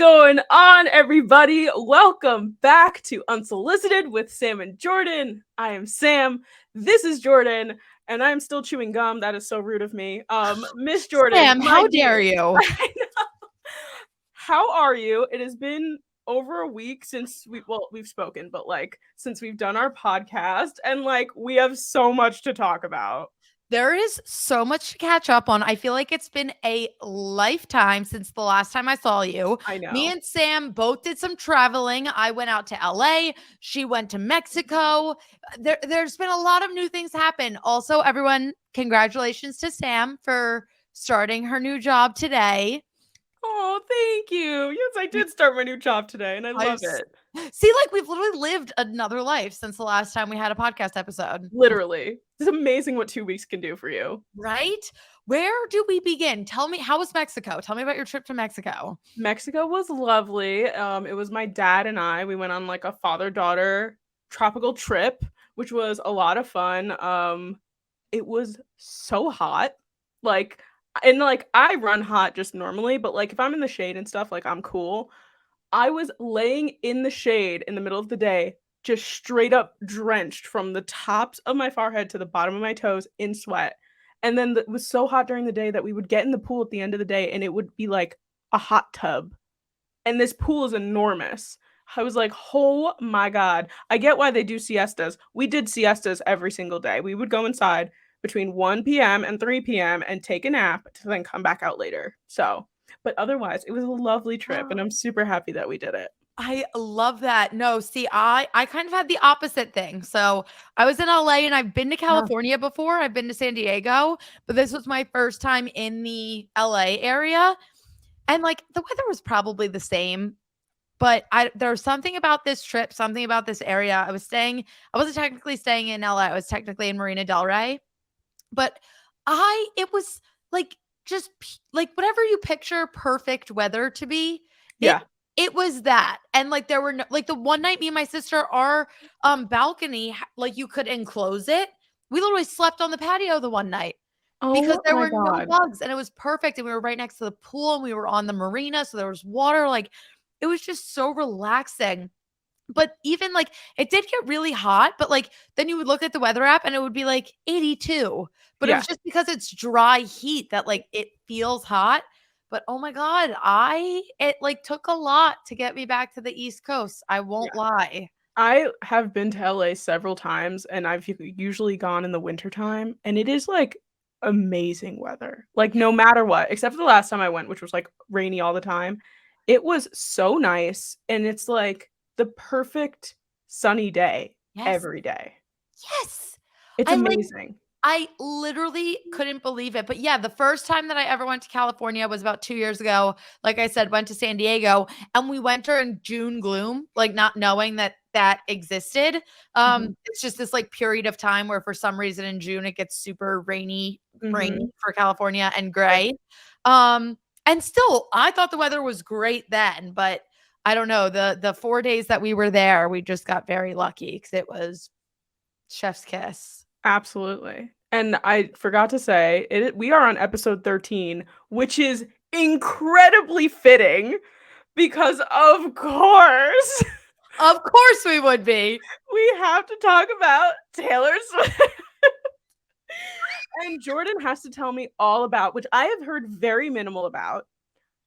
going on, everybody? Welcome back to Unsolicited with Sam and Jordyn. I am Sam. This is Jordyn, and I'm still chewing gum. That is so rude of me. Miss Jordyn, Sam, how dare you? I know. How are you? It has been over a week since we've spoken, but since we've done our podcast, and we have so much to talk about. There is so much to catch up on. I feel like it's been a lifetime since the last time I saw you. I know. Me and Sam both did some traveling. I went out to LA. She went to Mexico. There's been a lot of new things happen. Also, everyone, congratulations to Sam for starting her new job today. Oh, thank you. Yes, I did start my new job today, and I love it. See, we've literally lived another life since the last time we had a podcast episode. Literally. It's amazing what 2 weeks can do for you. Right? Where do we begin? Tell me, how was Mexico? Tell me about your trip to Mexico. Mexico was lovely. It was my dad and I. We went on a father-daughter tropical trip, which was a lot of fun. It was so hot. I run hot just normally, but if I'm in the shade and stuff, I'm cool. I was laying in the shade in the middle of the day, just straight up drenched from the tops of my forehead to the bottom of my toes in sweat. And then it was so hot during the day that we would get in the pool at the end of the day and it would be like a hot tub. And this pool is enormous. I was like, oh my God. I get why they do siestas. We did siestas every single day. We would go inside between 1 p.m. and 3 p.m. and take a nap to then come back out later. But otherwise, it was a lovely trip, and I'm super happy that we did it. I love that. No, see, I kind of had the opposite thing. So I was in LA and I've been to California before. I've been to San Diego, but this was my first time in the LA area. And the weather was probably the same, but there's something about this trip, something about this area. I wasn't technically staying in LA. I was technically in Marina Del Rey, but it was just whatever you picture perfect weather to be. It was that. And there were no, the one night me and my sister, our balcony, you could enclose it. We literally slept on the patio the one night because there were no bugs and it was perfect. And we were right next to the pool and we were on the marina. So there was water. It was just so relaxing. But even it did get really hot, but then you would look at the weather app and it would be 82. But it was just because it's dry heat that it feels hot. But oh my God, it took a lot to get me back to the East Coast. I won't lie. I have been to LA several times and I've usually gone in the wintertime and it is amazing weather. No matter what, except for the last time I went, which was rainy all the time. It was so nice and it's the perfect sunny day every day. Yes. It's amazing. I literally couldn't believe it. But yeah, the first time that I ever went to California was about 2 years ago. Like I said, went to San Diego and we went during June gloom, not knowing that existed. It's just this period of time where for some reason in June it gets super rainy for California and gray. And still, I thought the weather was great then, but I don't know. The 4 days that we were there, we just got very lucky because it was chef's kiss. Absolutely. And I forgot to say, we are on episode 13, which is incredibly fitting because of course we would be. We have to talk about Taylor Swift. And Jordyn has to tell me all about, which I have heard very minimal about.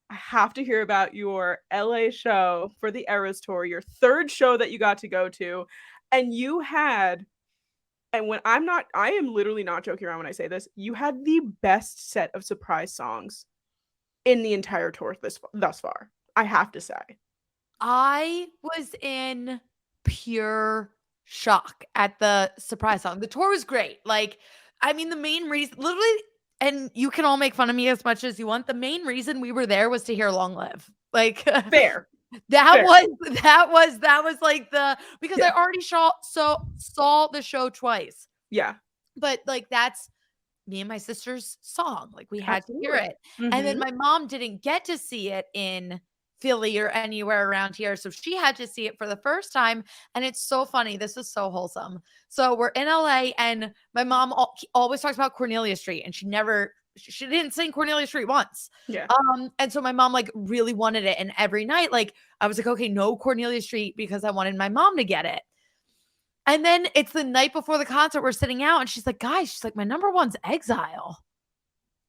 I have to hear about your LA show for the Eras Tour, your third show that you got to go to. And you had, and I am literally not joking around when I say this, you had the best set of surprise songs in the entire tour thus far. I have to say. I was in pure shock at the surprise song. The tour was great. The main reason, literally, and you can all make fun of me as much as you want. The main reason we were there was to hear Long Live. Fair. That was because I already saw the show twice. Yeah. But that's me and my sister's song. We had to hear it. And then my mom didn't get to see it in Philly or anywhere around here. So she had to see it for the first time. And it's so funny. This is so wholesome. So we're in LA and my mom always talks about Cornelia Street and she never she didn't sing Cornelia Street once. Yeah. And so my mom like really wanted it. And every night, like I was like, okay, no Cornelia Street because I wanted my mom to get it. And then it's the night before the concert. We're sitting out and she's like, guys, she's like, my number one's Exile.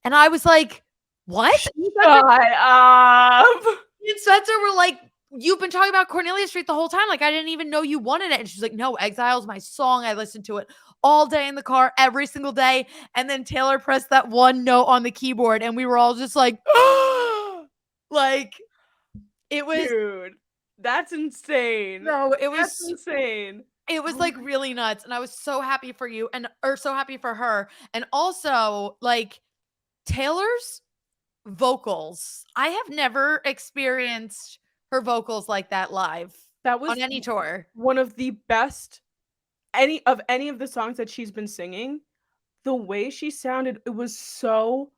And I was like, what? Shut up. Me and Spencer were like, you've been talking about Cornelia Street the whole time. Like, I didn't even know you wanted it. And she's like, no, Exile's my song. I listened to it all day in the car, every single day. And then Taylor pressed that one note on the keyboard, and we were all just like, like, it was. Dude, that's insane. No, it was. That's insane. It was like really nuts. And I was so happy for you or so happy for her. And also, like, Taylor's vocals. I have never experienced her vocals like that live. That was on any tour. One of the best any of the songs that she's been singing. The way she sounded, it was so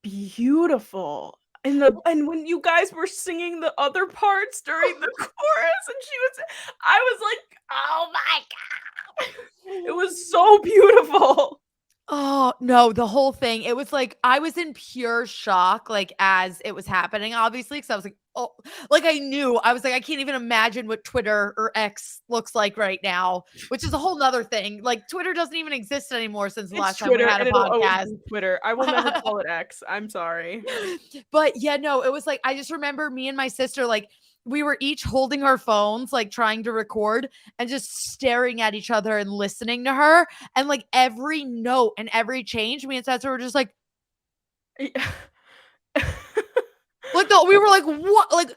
beautiful. And when you guys were singing the other parts during the chorus, and I was like, oh my God. It was so beautiful. Oh, no, the whole thing. It was like I was in pure shock, like as it was happening, obviously, because I was like, oh, like I knew. I was like, I can't even imagine what Twitter or X looks like right now, which is a whole nother thing. Like Twitter doesn't even exist anymore since the last time we had a podcast. Twitter. I will never call it X. I'm sorry. But yeah, no, it was like I just remember me and my sister, like we were each holding our phones, like trying to record and just staring at each other and listening to her. And like every note and every change, me and Spencer were just like, we were like, what? Like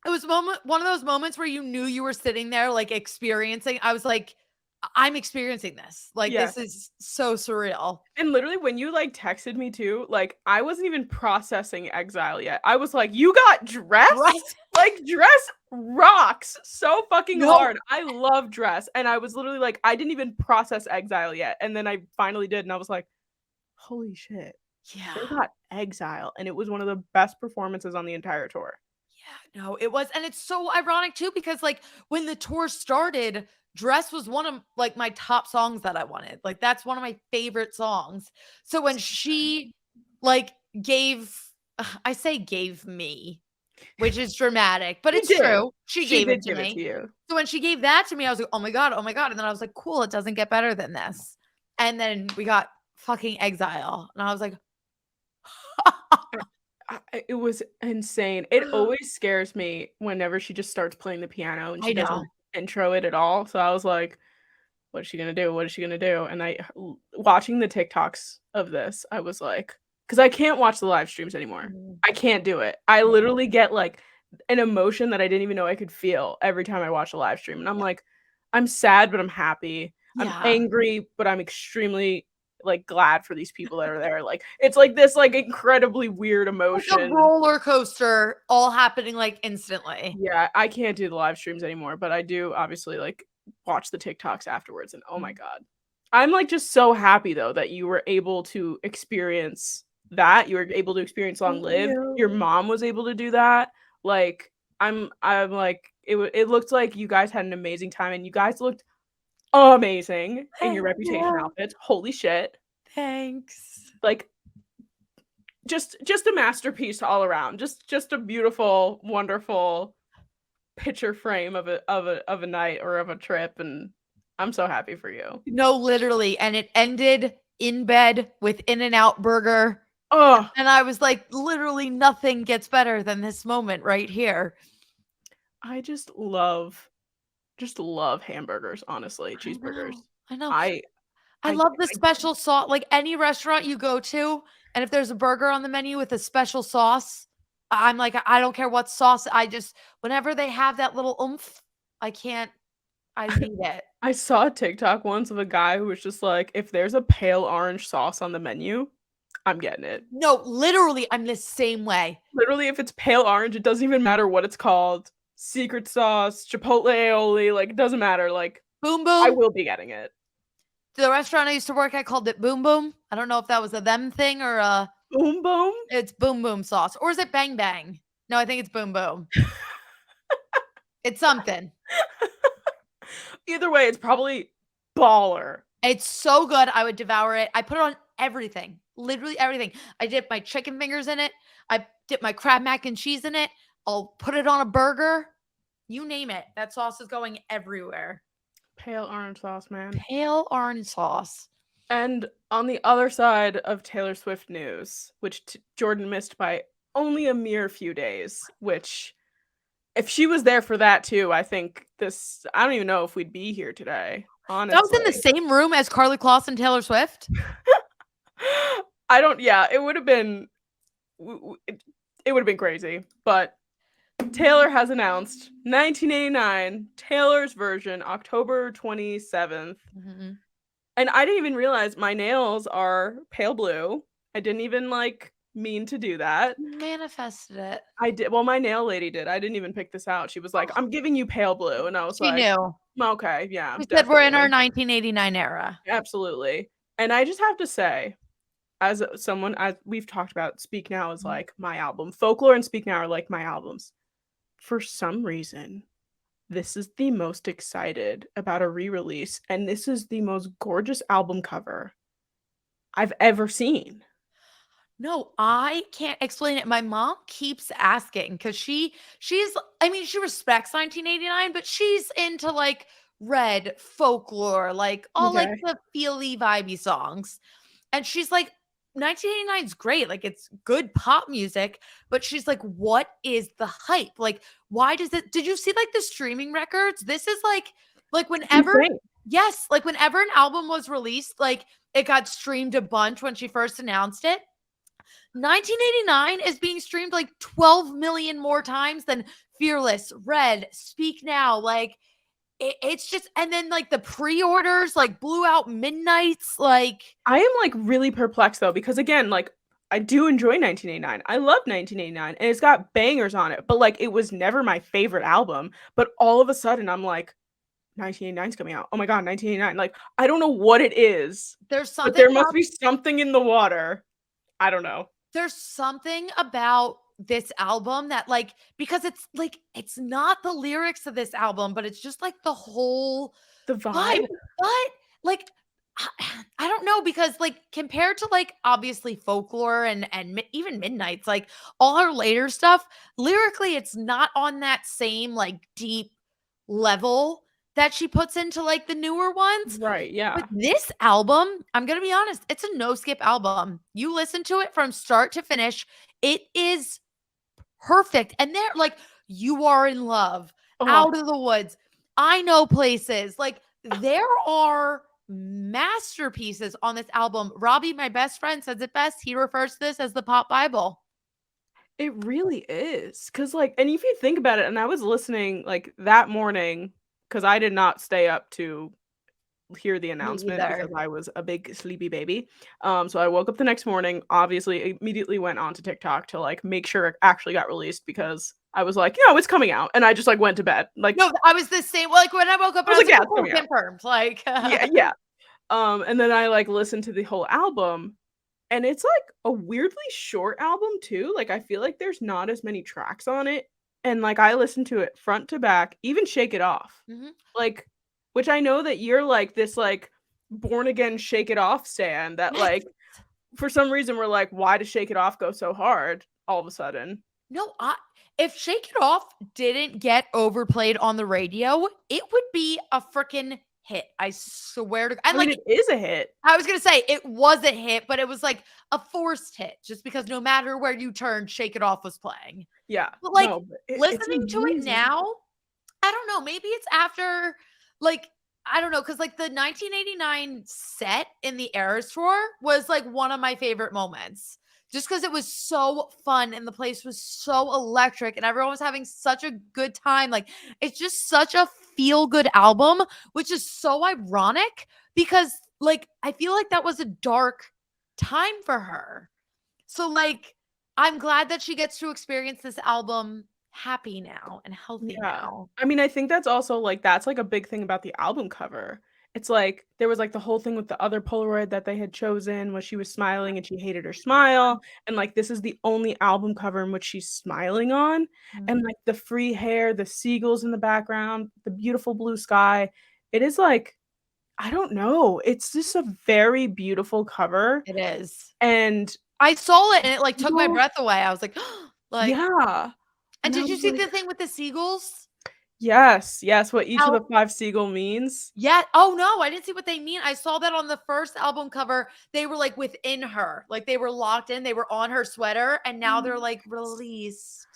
it was one of those moments where you knew you were sitting there, like experiencing. I was like, I'm experiencing this. Like, This is so surreal. And literally when you like texted me too, like I wasn't even processing Exile yet. I was like, you got Dress? Right? Like Dress rocks so fucking hard. I love Dress. And I was literally like, I didn't even process Exile yet. And then I finally did. And I was like, holy shit. Yeah. They got Exile. And it was one of the best performances on the entire tour. Yeah, no, it was. And it's so ironic too, because like when the tour started, Dress was one of like my top songs that I wanted. Like that's one of my favorite songs. So when she like gave me, which is dramatic, but it's true. She gave it to me. So when she gave that to me, I was like, oh my God. And then I was like, cool, it doesn't get better than this. And then we got fucking Exile. And I was like, it was insane. It always scares me whenever she just starts playing the piano and she doesn't intro it at all. So I was like, what is she gonna do? What is she gonna do? And watching the TikToks of this, I was like, because I can't watch the live streams anymore. I can't do it. I literally get like an emotion that I didn't even know I could feel every time I watch a live stream. And I'm like, I'm sad, but I'm happy. I'm angry, but I'm extremely like glad for these people that are there. Like it's like this like incredibly weird emotion. Like a roller coaster all happening like instantly. Yeah, I can't do the live streams anymore, but I do obviously like watch the TikToks afterwards, and oh my God. I'm like just so happy though that you were able to experience that. You were able to experience Long Live. Your mom was able to do that. Like I'm like it looked like you guys had an amazing time, and you guys looked amazing in your Reputation outfits. Holy shit. Thanks. Like just a masterpiece all around. Just a beautiful, wonderful picture frame of a night or of a trip, and I'm so happy for you. No, literally. And it ended in bed with In-N-Out Burger. Oh. And I was like, literally nothing gets better than this moment right here. I just love hamburgers, honestly. Cheeseburgers. I know. I love the special sauce. Like any restaurant you go to, and if there's a burger on the menu with a special sauce, I'm like, I don't care what sauce. Whenever they have that little oomph, I need it. I saw a TikTok once of a guy who was just like, if there's a pale orange sauce on the menu, I'm getting it. No, literally, I'm the same way. Literally, if it's pale orange, it doesn't even matter what it's called. Secret sauce, Chipotle aioli, like it doesn't matter. Like Boom Boom. I will be getting it. The restaurant I used to work at called it Boom Boom. I don't know if that was a them thing or a Boom Boom. It's Boom Boom sauce, or is it Bang Bang? No, I think it's Boom Boom. It's something. Either way, it's probably baller. It's so good. I would devour it. I put it on everything. literally everything. I dip my chicken fingers in it. I dip my crab mac and cheese in it. I'll put it on a burger. You name it. That sauce is going everywhere. Pale orange sauce, man. Pale orange sauce. And on the other side of Taylor Swift news, which Jordyn missed by only a mere few days, which if she was there for that too, I think I don't even know if we'd be here today, That was in the honestly. same room as Karlie Kloss and Taylor Swift. Yeah, it would have been it would have been crazy, but Taylor has announced 1989 Taylor's version October 27th. Mhm. And I didn't even realize my nails are pale blue. I didn't even like mean to do that. You manifested it. I did. Well, my nail lady did. I didn't even pick this out. She was like, Oh, "I'm giving you pale blue." And I was she like, knew. "Okay, yeah, She said we're in our definitely. 1989 era. Absolutely." And I just have to say, as someone as we've talked about, Speak Now is Mhm. like my album. Folklore and Speak Now are like my albums. For some reason, this is the most excited about a re-release, and this is the most gorgeous album cover I've ever seen. No, I can't explain it. My mom keeps asking because she's I mean, she respects 1989, but she's into like Red, Folklore, like all like Okay. the feely vibey songs. And she's like, 1989 is great. Like it's good pop music, but she's like, what is the hype? Like, why does it did you see like the streaming records? This is like It's whenever insane. yes, like whenever an album was released, like it got streamed a bunch when she first announced it. 1989 is being streamed like 12 million more times than Fearless, Red, Speak Now. Like it's just, and then like the pre-orders like blew out midnights. Like, I am, like, really perplexed, though, because, again, like, I do enjoy 1989. I love 1989, and it's got bangers on it, but, like, it was never my favorite album, but all of a sudden, I'm like, 1989's coming out. Oh my god, 1989. Like, I don't know what it is, there's but something there must about be something in the water. I don't know. this album that like because it's like it's not the lyrics of this album, but it's just like the whole The vibe? vibe. But like I don't know because like compared to like obviously folklore and even midnights, like all her later stuff, lyrically it's not on that same like deep level that she puts into like the newer ones. Right, But yeah. this album, I'm gonna be honest, it's a no skip album. You listen to it from start to finish, it is perfect. And they're like, You Are in Love, Oh, Out of the Woods, I Know Places. Like, there are masterpieces on this album. Robbie, my best friend, says it best. He refers to this as the pop Bible. it really is. Cause like and if you think about it, and I was listening, like, that morning, cause I did not stay up to hear the Me announcement because either. I was a big sleepy baby. So I woke up the next morning, obviously immediately went on to TikTok to like make sure it actually got released because I was like, it's coming out. And I just like went to bed. Like No, I was the same. Like when I woke up I and I was was like, like, yeah, oh, it's cool, coming out. confirmed. Like, Yeah, yeah. And then I like listened to the whole album and it's like a weirdly short album too. Like I feel like there's not as many tracks on it. And like I listened to it front to back, even Shake It Off. mhm. Like which I know that you're like this like born again Shake It Off stan that Yes. like for some reason we're like, why does Shake It Off go so hard all of a sudden? No, if Shake It Off didn't get overplayed on the radio, it would be a freaking hit. I swear to and I mean, like it is a hit. I was gonna say it was a hit, but it was like a forced hit just because no matter where you turned, Shake It Off was playing. Yeah. But like No, but it's listening to it amazing. now, I don't know, maybe it's after like I don't know, because like the 1989 set in the Eras tour was like one of my favorite moments. Just because it was so fun and the place was so electric and everyone was having such a good time. Like it's just such a feel good album, which is so ironic because like I feel like that was a dark time for her. So like I'm glad that she gets to experience this album happy now and healthy Yeah. now. I mean, I think that's also, like that's, like, a big thing about the album cover. It's like, there was, like, the whole thing with the other Polaroid that they had chosen where she was smiling and she hated her smile, and, like, this is the only album cover in which she's smiling on, and, Mhm. like, the free hair, the seagulls in the background, the beautiful blue sky. It is, like I don't know. It's just a very beautiful cover, It is. and I saw it and it, like, took my seagulls, breath away. I was like, like yeah, and and I did you was see like, the thing with the seagulls? yes, yes, what each of How the 5 seagull means. Yeah. Oh, no, I didn't see what they mean. I saw that on the first album cover, they were, like, within her. Like, they were locked in, they were on her sweater, and now they're, like, released.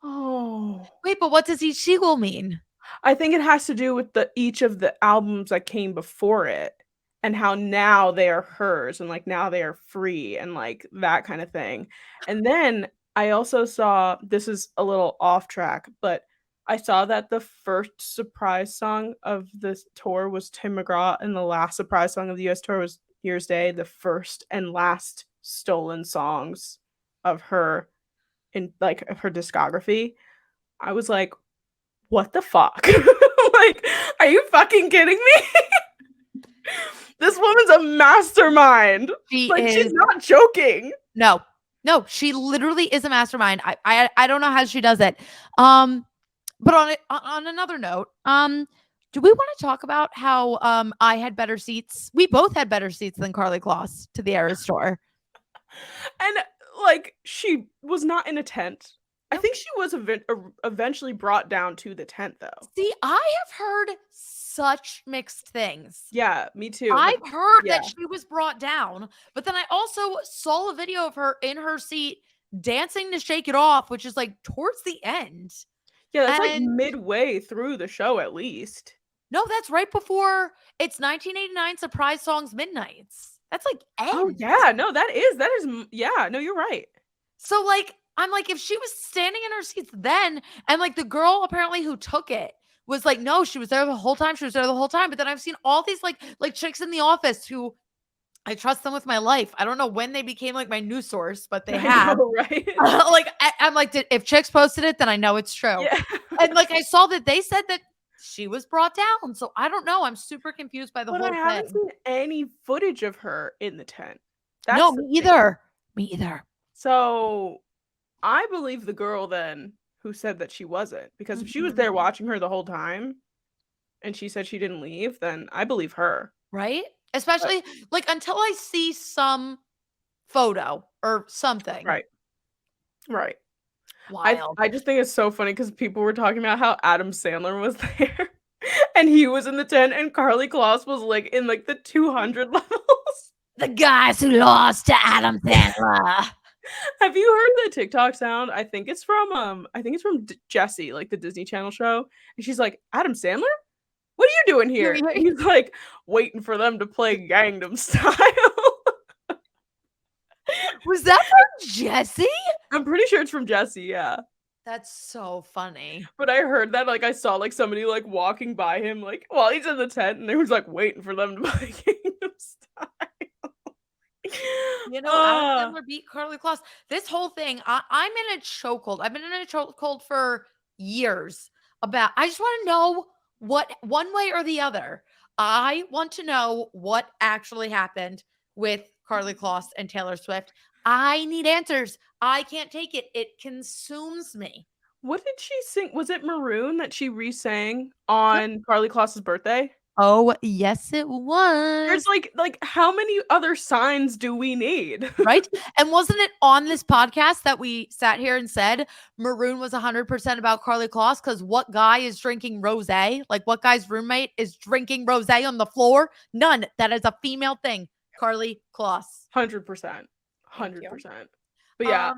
Oh. Wait, but what does each seagull mean? I think it has to do with the each of the albums that came before it, and how now they are hers, and, like, now they are free, and, like, that kinda thing. And then I also saw, this is a little off track, but I saw that the first surprise song of this tour was Tim McGraw, and the last surprise song of the US tour was Year's Day, the first and last stolen songs of her in, like, of her discography. I was like, what the fuck? Like, are you fucking kidding me? This woman's a mastermind. She Like, she's is not joking. No. No, she literally is a mastermind. I don't know how she does it. Um, but on another note, do we wanna talk about how, I had better seats? We both had better seats than Carly Kloss to the Eras Tour. And, like, she was not in a tent. I No. think she was eventually brought down to the tent, though. See, I have heard such mixed things. Yeah, me too, but I've heard yeah. that she was brought down, but then I also saw a video of her in her seat dancing to Shake It Off, which is, like, towards the end. Yeah, that's, like, And midway through the show at least. no, that's right before it's 1989 Surprise Songs Midnights. That's, like, Oh, end. yeah, no, that is yeah, no, you're right. So, like, I'm like, if she was standing in her seats then, and, like, the girl apparently who took it was like, no, she was there the whole time. She was there the whole time. But then I've seen all these like chicks in the office who I trust them with my life. I don't know when they became like my news source, but they I have. know, right? Like, I'm like, if chicks posted it, then I know it's true. Yeah. And like, I saw that they said that she was brought down. So I don't know. I'm super confused by the But I whole haven't thing. seen any footage of her in the tent. No, That's the me thing. either. Me either. So, I believe the girl then who said that she wasn't, because if she was Mhm. there watching her the whole time and she said she didn't leave, then I believe her. Right? But Especially, like, until I see some photo or something. right, right. I Wild. I just think it's so funny because people were talking about how Adam Sandler was there, and he was in the tent, and Karlie Kloss was, like, in, like, the 200 levels. The guys who lost to Adam Sandler. Have you heard the TikTok sound? I think it's from Jessie, like, the Disney Channel show, and she's like, "Adam Sandler? What are you doing You're here?" you're And he's like, "Waiting for them to play Gangnam Style." Was that from Jesse? I'm pretty sure it's from Jessie, yeah. That's so funny. But I heard that, like, I saw, like, somebody, like, walking by him, like, while he's in the tent, and they was, like, waiting for them to play Gangnam Style. You know, Adam Ah, Sandler beat Karlie Kloss. This whole thing, I'm in a chokehold. I've been in a chokehold for years about I just wanna know what one way or the other. I want to know what actually happened with Karlie Kloss and Taylor Swift. I need answers. I can't take it. It consumes me. what did she sing? Was it Maroon that she re-sang Yep. on Karlie Kloss's birthday? Oh, yes, it There's, was. like, how many other signs do we need? Right? And wasn't it on this podcast that we sat here and said Maroon was 100% about Karlie Kloss? Because what guy is drinking rose? Like, what guy's roommate is drinking rose on the floor? None. That is a female thing. Karlie Kloss. 100%, Thank you. 100%. But yeah,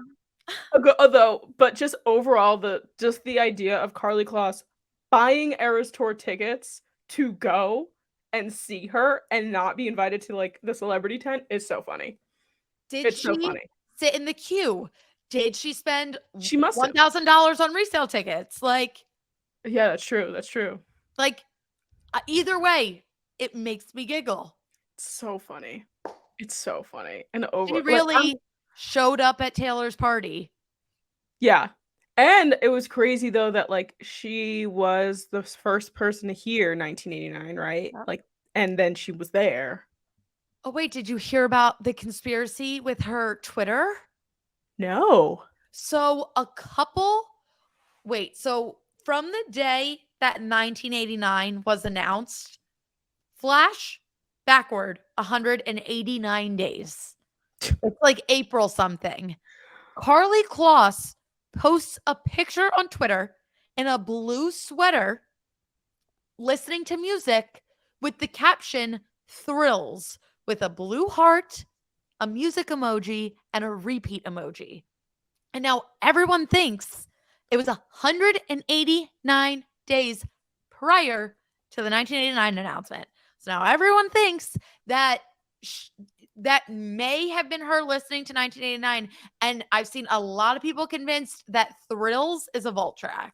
Um, but just overall, the idea of Karlie Kloss buying Eras Tour tickets to go and see her and not be invited to, like, the celebrity tent is so funny. did It's so she funny. sit in the queue? Did she spend She must have. $1,000 on resale tickets? Yeah, that's true, that's true. Like either way, it makes me giggle. It's so funny. It's so funny, and She over like, I'm really showed up at Taylor's party. yeah, and it was crazy though that, like, she was the first person to hear 1989, right? Yep. Like, and then she was there. Oh, wait, did you hear about the conspiracy with her Twitter? No. So, so from the day that 1989 was announced, Flash backward 189 days. It's like April something. Carly Kloss posts a picture on Twitter in a blue sweater listening to music with the caption "Thrills" with a blue heart, a music emoji, and a repeat emoji. And now everyone thinks it was 189 days prior to the 1989 announcement. So now everyone thinks that that may have been her listening to 1989. And I've seen a lot of people convinced that Thrills is a vault track.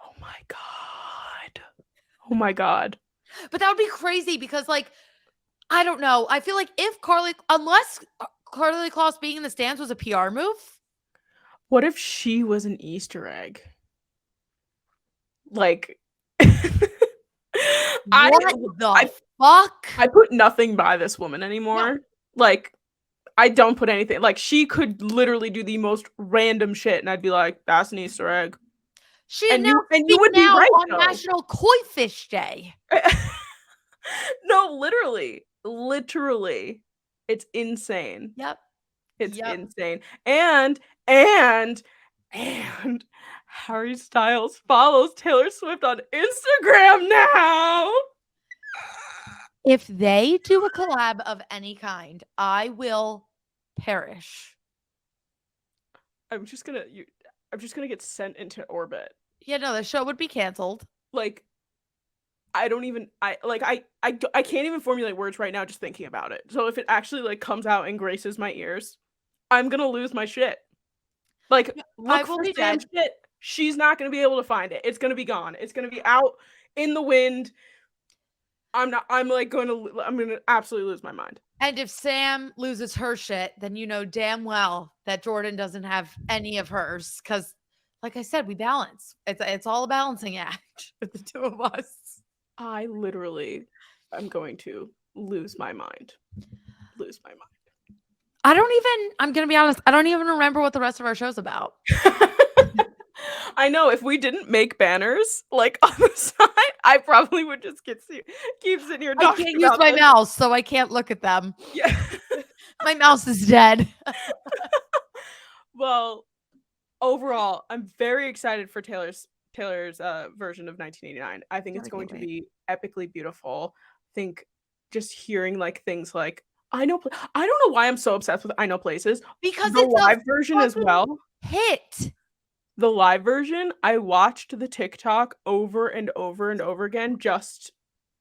Oh my God. Oh my God. But that would be crazy because, like, I don't know. I feel like if unless Carly Kloss being in the stands was a PR move. What if she was an Easter egg? Like, What the fuck? I put nothing by this woman anymore. No. Like, I don't put anything. Like, she could literally do the most random shit, and I'd be like, "That's an Easter egg." She And you announced would be now right on though. National Koi Fish Day. No, literally, it's insane. Yep. It's insane. And Harry Styles follows Taylor Swift on Instagram now. If they do a collab of any kind, I will perish. I'm just gonna get sent into orbit. Yeah, no, the show would be canceled. Like, I can't even formulate words right now just thinking about it. So if it actually like comes out and graces my ears, I'm gonna lose my shit. Like, look for Sam shit. She's not gonna be able to find it. It's gonna be gone. It's gonna be out in the wind. I'm gonna absolutely lose my mind. And if Sam loses her shit, then you know damn well that Jordyn doesn't have any of hers. Because, like I said, we balance. It's all a balancing act with the two of us. I literally am going to lose my mind. I'm going to be honest, I don't even remember what the rest of our show's about. I know if we didn't make banners like on the side, I probably would just keep sitting here talking. I can't use my mouse, so I can't look at them. Yeah. My mouse is dead. Well, overall, I'm very excited for Taylor's version of 1989. I think it's going to be epically beautiful. I think just hearing like things like I don't know why I'm so obsessed with I Know Places because the it's live version as well. Hit. The live version, I watched the TikTok over and over and over again just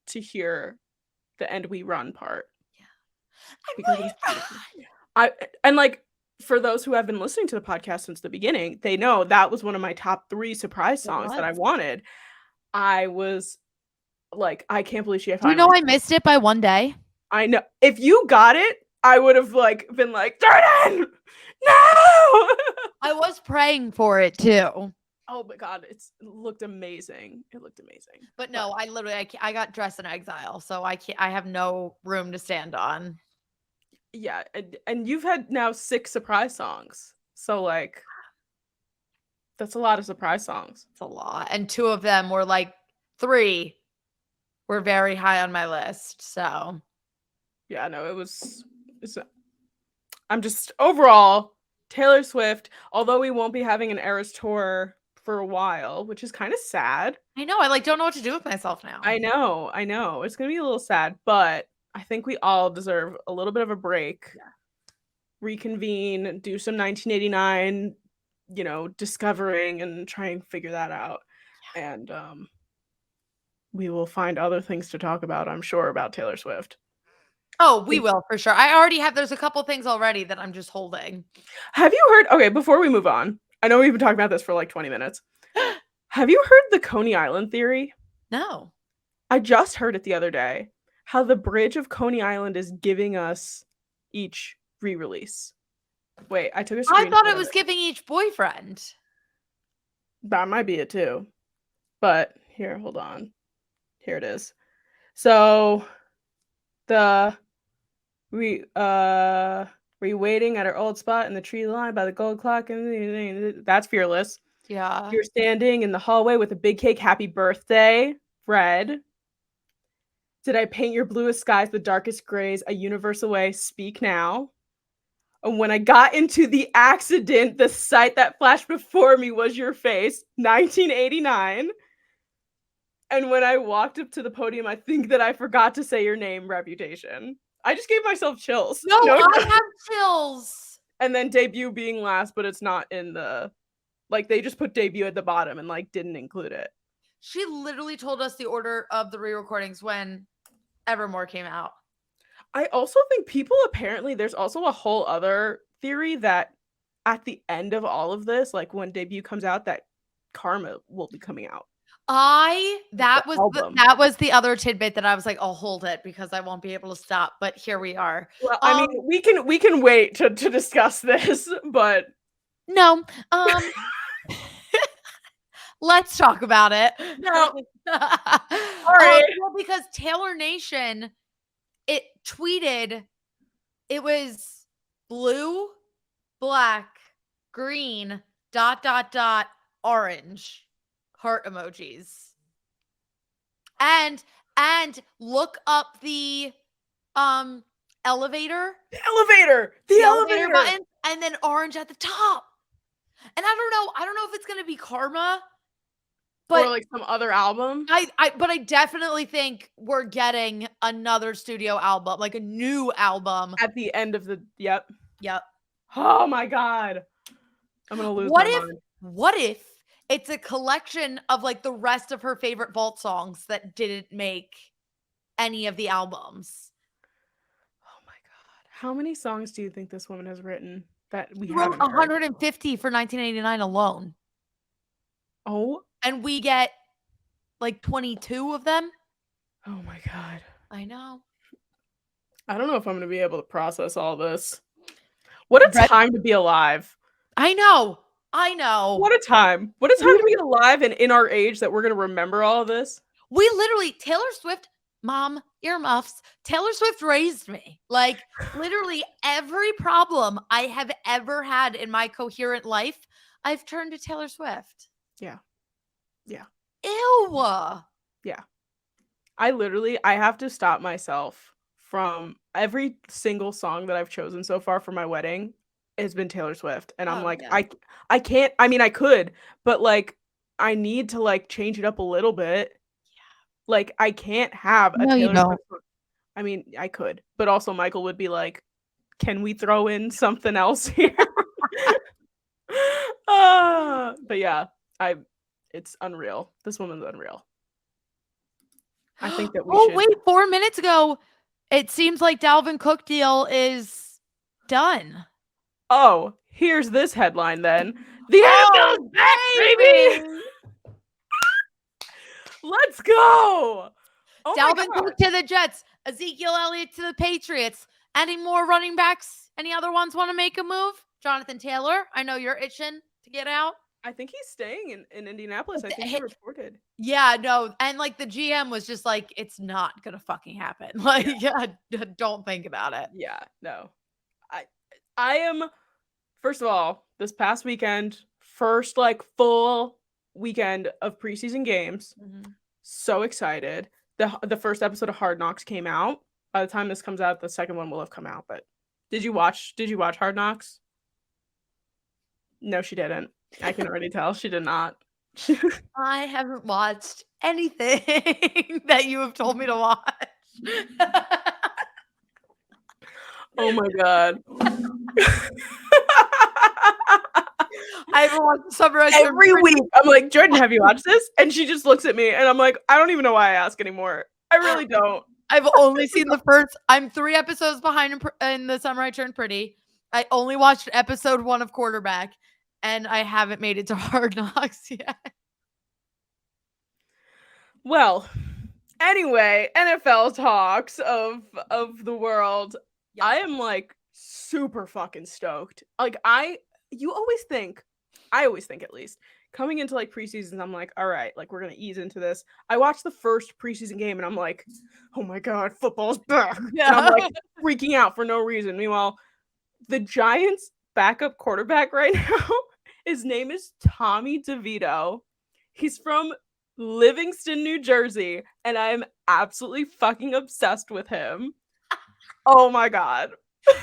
to hear the "And We Run" part. Yeah. And like for those who have been listening to the podcast since the beginning, they know that was one of my top 3 surprise songs that I wanted. I was like, I can't believe she had finally. You know I missed it by one day? I know. If you got it, I would have like been like, Jordyn, no! I was praying for it too. Oh my God, it looked amazing. But no, I got dressed in exile, so I have no room to stand on. Yeah, and you've had now 6 surprise songs. So like that's a lot of surprise songs. It's a lot. And 2 of them were like 3 were very high on my list. So yeah, no, I'm just overall Taylor Swift, although we won't be having an Eras tour for a while, which is kind of sad. I know. I don't know what to do with myself now. I know. It's going to be a little sad, but I think we all deserve a little bit of a break. Yeah. Reconvene, do some 1989, discovering and try and figure that out. Yeah. And we will find other things to talk about, I'm sure, about Taylor Swift. Oh, we will for sure. There's a couple things already that I'm just holding. Have you heard? Okay, before we move on, I know we've been talking about this for like 20 minutes. Have you heard the Coney Island theory? No. I just heard it the other day. How the bridge of Coney Island is giving us each re-release. Wait, I took a screenshot. I thought it was giving each boyfriend. That might be it too. But here, hold on. Here it is. So were you waiting at our old spot in the tree line by the gold clock? And that's Fearless. Yeah. You're standing in the hallway with a big cake. Happy birthday, Fred. Did I paint your bluest skies the darkest grays, a universe away, speak now? And when I got into the accident, the sight that flashed before me was your face, 1989. And when I walked up to the podium, I think that I forgot to say your name, Reputation. I just gave myself chills. No, I have chills. And then debut being last, but it's not in the, like, they just put debut at the bottom and like didn't include it. She literally told us the order of the re-recordings when Evermore came out. I also think people apparently, there's also a whole other theory that at the end of all of this, like when debut comes out, that Karma will be coming out. That was the other tidbit that I was like, I'll hold it because I won't be able to stop. But here we are. Well, I mean, we can wait to discuss this, but no. Let's talk about it. No. All right. Well, because Taylor Nation, it tweeted, it was blue, black, green, ... orange. Heart emojis. And look up the elevator. The elevator button, and then orange at the top. And I don't know if it's gonna be Karma, but or like some other album. But I definitely think we're getting another studio album, like a new album At the end of the Yep. Oh Oh my god. I'm gonna lose my mind. What if it's a collection of like the rest of her favorite vault songs that didn't make any of the albums? Oh my god. How many songs do you think this woman has written that we wrote haven't 150 for 1989 alone. Oh. And we get like 22 of them? Oh my god. I know. I don't know if I'm going to be able to process all this. What a time to be alive. I know. What a time. What a time to be alive and in our age that we're going to remember all of this. We literally, Taylor Swift, mom, earmuffs, Taylor Swift raised me. Like literally every problem I have ever had in my coherent life, I've turned to Taylor Swift. Yeah. Ew. Yeah. I have to stop myself from every single song that I've chosen so far for my wedding has been Taylor Swift. And I'm like, yeah. I can't, I mean, I could, but like, I need to like change it up a little bit. Yeah. Like, I can't have a Taylor Swift song. I mean, I could, but also Michael would be like, can we throw in something else here? But yeah, it's unreal. This woman's unreal. I think that we should. Wait, 4 minutes ago, it seems like Dalvin Cook deal is done. Oh, here's this headline then. The NFL's back, baby! Let's go! Oh Dalvin Cook to the Jets. Ezekiel Elliott to the Patriots. Any more running backs? Any other ones want to make a move? Jonathan Taylor, I know you're itching to get out. I think he's staying in Indianapolis. I think he reported. Yeah, no. And like the GM was just like, it's not going to fucking happen. Like, yeah, don't think about it. Yeah, no. I am, first of all, this past weekend, first like full weekend of preseason games. Mm-hmm. So excited. The first episode of Hard Knocks came out. By the time this comes out, the second one will have come out. But did you watch Hard Knocks? No, she didn't. I can already tell she did not. I haven't watched anything that you have told me to watch. Oh my god. I haven't watched Sunrise every week. I'm like, Jordyn, have you watched this? And she just looks at me and I'm like, I don't even know why I ask anymore. I really don't. I've only seen the first. I'm 3 episodes behind in The Summer I Turned Pretty. I only watched episode 1 of Quarterback, and I haven't made it to Hard Knocks yet. Well, anyway, NFL talks of the world. Yep. I am like super fucking stoked. Like I always think at least coming into like preseasons, I'm like, all right, like we're gonna ease into this. I watched the first preseason game and I'm like, oh my god, football's back. Yeah. And I'm like freaking out for no reason. Meanwhile, the Giants backup quarterback right now, his name is Tommy DeVito. He's from Livingston, New Jersey, and I am absolutely fucking obsessed with him. Oh my god.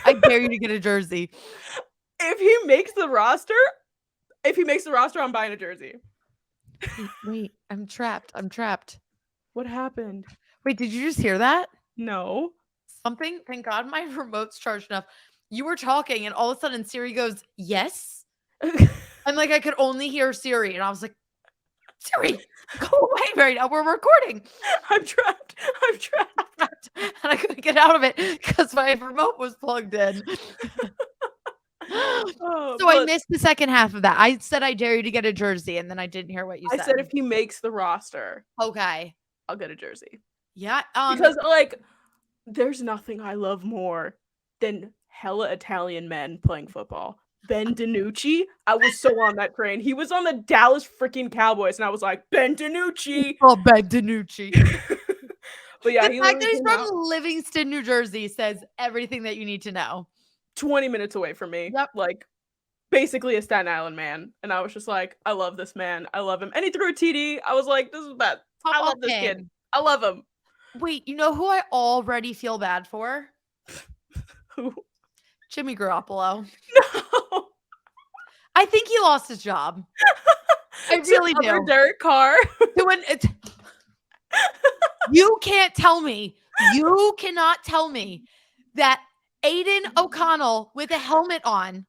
I dare you to get a jersey. If he makes the roster, I'm buying a jersey. Wait, I'm trapped. I'm trapped. What happened? Wait, did you just hear that? No. Something? Thank God my remote's charged enough. You were talking, and all of a sudden Siri goes, "Yes." And like I could only hear Siri, and I was like, "Siri, go away right now. We're recording." I'm trapped. I'm trapped. And I couldn't get out of it because my remote was plugged in. So I missed the second half of that. I said I dare you to get a jersey, and then I didn't hear what you said. I said if he makes the roster, Okay. I'll get a jersey. Yeah. Because like there's nothing I love more than hella Italian men playing football. Ben DiNucci, I was so on that train. He was on the Dallas freaking Cowboys, and I was like, Ben DiNucci. Oh, Ben DiNucci. But yeah, the fact that he's from Livingston, New Jersey says everything that you need to know. 20 minutes away from me. Yep. Like basically a Staten Island man. And I was just like, I love this man. I love him. And he threw a TD. I was like, this is bad. I love this kid. I love him. Wait, you know who I already feel bad for? Who? Jimmy Garoppolo. No. I think he lost his job. I really do. Derek Carr. You can't tell me. You cannot tell me that Aiden O'Connell with a helmet on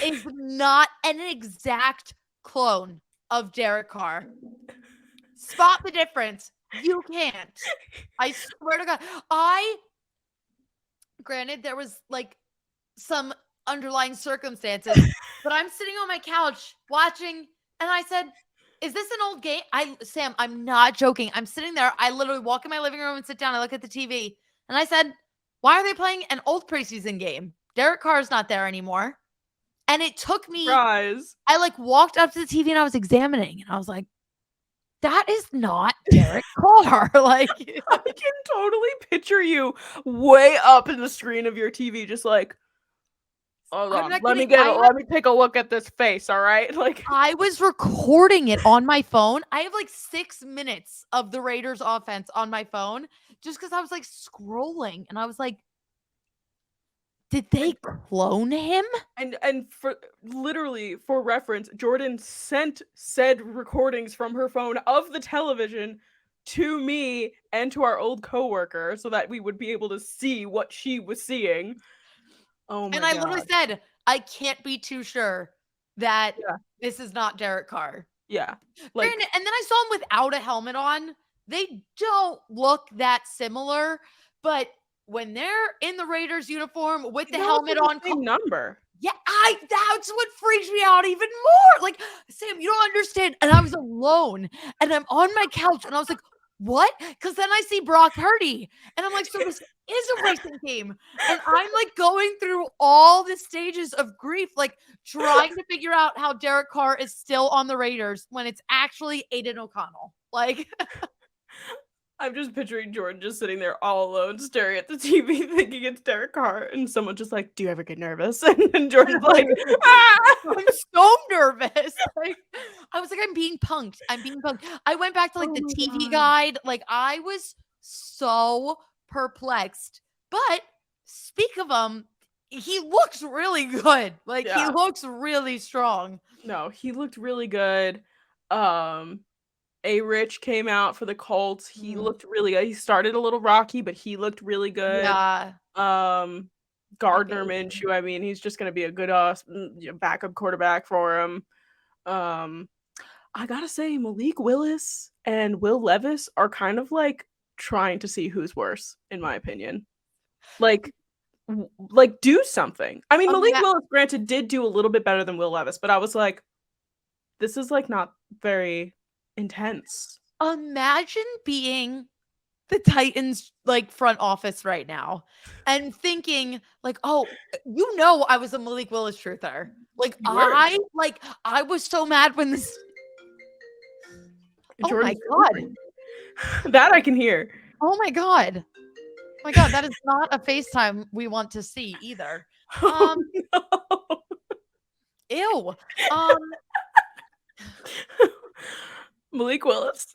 is not an exact clone of Derek Carr. Spot the difference. You can't. I swear to God. Granted, there was like some underlying circumstances, but I'm sitting on my couch watching, and I said, is this an old game? Sam, I'm not joking. I'm sitting there. I literally walk in my living room and sit down. I look at the TV, and I said, why are they playing an old preseason game? Derek Carr's not there anymore. And it took me, Surprise. I like walked up to the TV and I was examining, and I was like, that is not Derek Carr. Like, I can totally picture you way up in the screen of your TV, just like, hold on, let me take a look at this face, all right? Like, I was recording it on my phone. I have like 6 minutes of the Raiders offense on my phone just because I was like scrolling, and I was like, did they clone him? And for literally for reference, Jordyn sent said recordings from her phone of the television to me and to our old coworker so that we would be able to see what she was seeing. Oh my God. And I literally said, I can't be too sure that this is not Derek Carr. Yeah. Like, and then I saw him without a helmet on. They don't look that similar, but when they're in the Raiders uniform with the helmet on, same number. Yeah, that's what freaks me out even more. Like, Sam, you don't understand. And I was alone, and I'm on my couch, and I was like, what? Because then I see Brock Purdy, and I'm like, so this is a racing team. And I'm like going through all the stages of grief, like trying to figure out how Derek Carr is still on the Raiders when it's actually Aiden O'Connell. Like, I'm just picturing Jordyn just sitting there all alone, staring at the TV, thinking it's Derek Carr, and someone just like, "Do you ever get nervous?" And Jordyn's like, "Ah, I'm so nervous." Like, I was like, "I'm being punked. I'm being punked." I went back to like the TV guide. Like, I was so perplexed. But speak of him, he looks really good. Like, he looks really strong. No, he looked really good. A Rich came out for the Colts. He looked really good. He started a little rocky, but he looked really good. Yeah. Gardner Minshew, I mean, he's just gonna be a good backup quarterback for him. I gotta say, Malik Willis and Will Levis are kind of like trying to see who's worse, in my opinion. Like do something. I mean, Malik Willis, granted, did do a little bit better than Will Levis, but I was like, this is like not very intense. Imagine being the Titans like front office right now and thinking like, oh, you know, I was a Malik Willis truther. Like, I was so mad when this. Oh my God. That I can hear. Oh my God. Oh my God, that is not a FaceTime we want to see either. No. Ew. Malik Willis,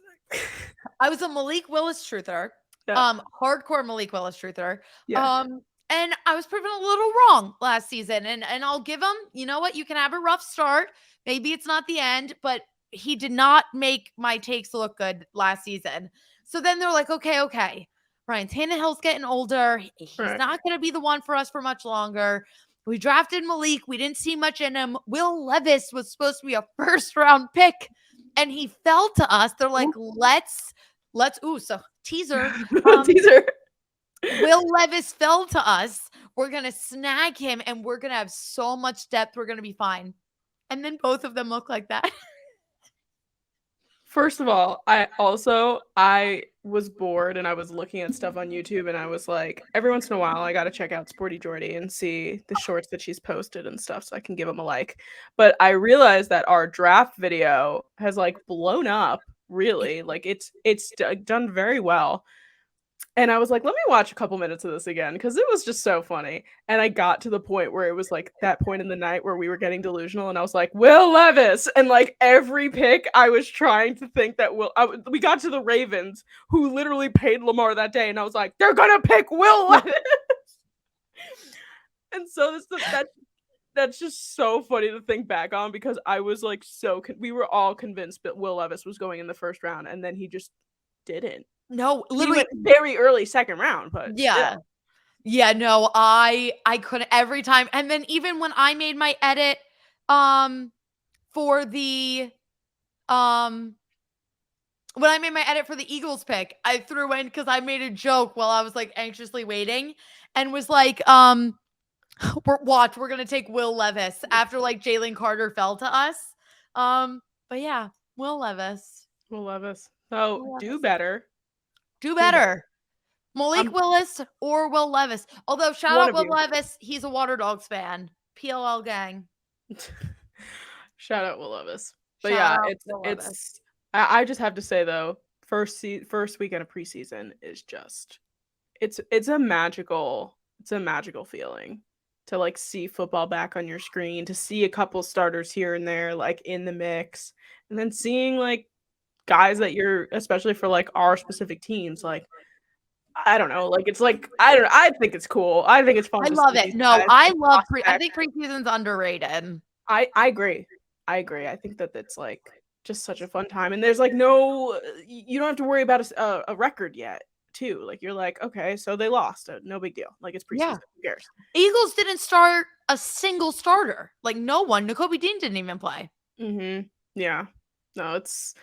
I was a Malik Willis truther, Yeah. hardcore Malik Willis truther. Yeah. And I was proven a little wrong last season. And I'll give him, you know what? You can have a rough start. Maybe it's not the end, but he did not make my takes look good last season. So then they're like, okay. Ryan Tannehill's getting older. He's Right. not going to be the one for us for much longer. We drafted Malik. We didn't see much in him. Will Levis was supposed to be a first round pick, and he fell to us. They're like, so teaser. Teaser. Will Levis fell to us. We're going to snag him and we're going to have so much depth. We're going to be fine. And then both of them look like that. First of all, I was bored and I was looking at stuff on YouTube and I was like, every once in a while I got to check out Sporty Jordy and see the shorts that she's posted and stuff so I can give them a like. But I realized that our draft video has like blown up really. Like it's done very well. And I was like, let me watch a couple minutes of this again because it was just so funny. And I got to the point where it was like that point in the night where we were getting delusional, and I was like, Will Levis. And like every pick, I was trying to think that we got to the Ravens, who literally paid Lamar that day, and I was like, they're gonna pick Will Levis. And so that's just so funny to think back on because I was like we were all convinced that Will Levis was going in the first round, and then he just didn't. No, He literally. went very early second round, but Yeah. still. Yeah, no, I couldn't every time. And then even when I made my edit for the when I made my edit for the Eagles pick, I threw in because I made a joke while I was like anxiously waiting and was like, we're gonna take Will Levis after like Jalen Carter fell to us. But yeah, Will Levis. Will Levis. So do better. Do better. Malik Willis or Will Levis. Although shout out Will Levis, he's a Water Dogs fan. PLL gang. Shout out Will Levis. But yeah, it's I just have to say though, first weekend of preseason is just it's a magical feeling to like see football back on your screen, to see a couple starters here and there like in the mix, and then seeing like guys that you're, especially for like our specific teams, like I don't know, like it's like I think it's cool. I think it's fun. I love it. No, I think preseason's underrated. I agree. I think that it's like just such a fun time, and there's like no, you don't have to worry about a record yet. Too, like you're like, okay, so they lost, no big deal. Like it's preseason. Yeah. Who cares? Eagles didn't start a single starter. Like no one. Nakobe Dean didn't even play. Yeah. No, it's